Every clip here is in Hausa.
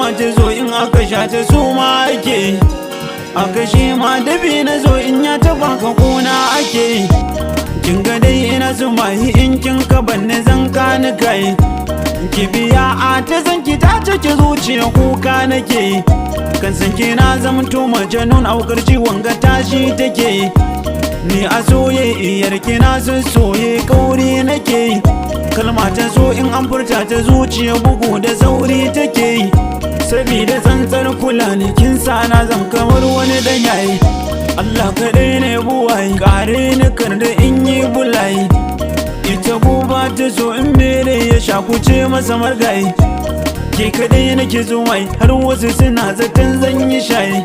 zuma ta zo in aka sha ta suma ake, aka shi ma dabi na zo in ya taba ka kuna ake. Kin ga dai ina zuma in kin ka banne zan ka ni kai, ki biya a ta zanki ta cike zuciya kuka nake. Kan san kina zamto majanun aukar ciwon ga tashi take, ni a soyayyar kina son soye kauri nake. Kalma ta so in an furta ta zuciya bugu da sauri take, sabida tsantsar kula ni kin sana zan kamar wani dan yayi. Allah kaɗai ne buwayi, kare ni kar da in yi bulayi. Ita guba ta so in mere ya shakuce masa margayi, ke kaɗai nake zuwai har wasu suna zaton zan yi shayi.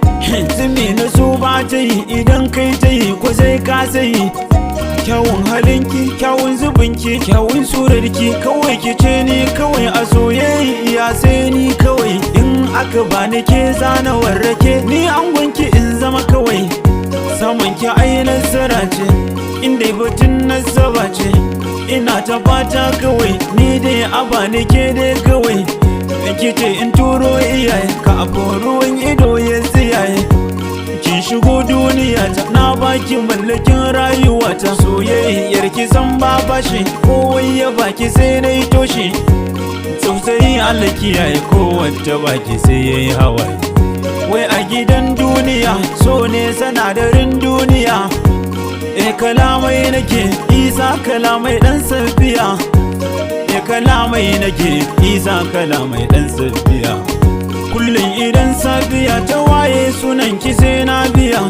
Zumi na so ba ta yi idan kai ta yi ko sai ka sayi. Kyawun halinki, kyawun zubinki, kyawun surarki, kawai ki ce ni kawai a soyayya sai ni kawai. In aka bani ke zana warrake ni an gwanki in zama kawai. Saman ki ai nasara ce, inda batun nasaba ce, ina ta fata kawai ni dai a bani ke dai kawai. Ki ce in turo iyaye ka ruwan ido ya tsiyaye. Kin shigo duniya ta na baki mallakin rayuwa ta, soyayyar ki san ba bashi kowai ya baki sai dai toshi. Tausayi Allah kiyaye kowace baki sai yayi hawaye. Wai a gidan duniya so ne sanadarin duniya. Kalamai nake Isa kalamai dan safiya, kalamai nake Isa kalamai dan safiya. Kullum idan safiya ta waye sunan ki sai na biya,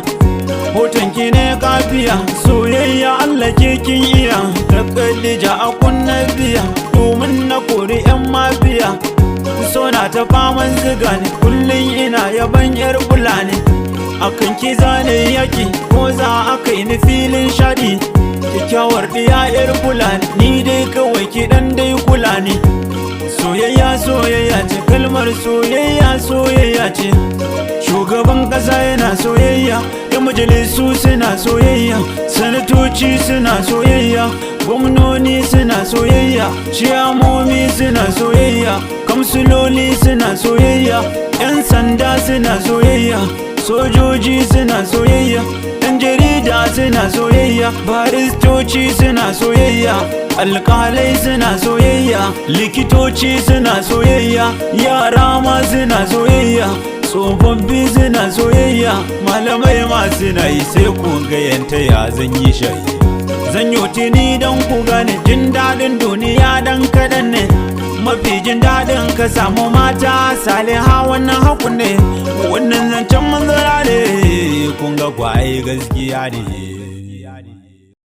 hoton ki ne kafiya, soyayya Allah ke kin iya. Da Khadija a kunna biya domin na kori yan mafiya. So na ta faman ziga ne kullum ina yaban yar bulani. Akan ki zane yaki ko za aka yi ni filin shadi. Kyakkyawar diya yar bulani ni dai kawai ki dan dai kula ni. Soyayya soyayya ce, kalmar soyayya soyayya ce. Shugaban ƙasa yana soyayya, yan majalisu suna soyayya, sanatoci suna soyayya, gwamnoni suna soyayya, ciyamomi suna soyayya, kamsuloli suna soyayya, 'yan sanda suna soyayya, sojoji suna soyayya, 'yan jarida suna soyayya, baristoci suna soyayya, alƙalai suna soyayya, likitoci suna soyayya, yara ma suna soyayya, tsofaffi suna soyayya, malamai ma suna yi. Sai ku gayanta ya zan yi shayi, zan yi tuni don ku gane jin daɗin duniya dan kaɗan ne. Mafi jin daɗin ka samu mata saliha wannan haku ne, wannan zancen manzara ne kun ga kwaye gaskiya ne.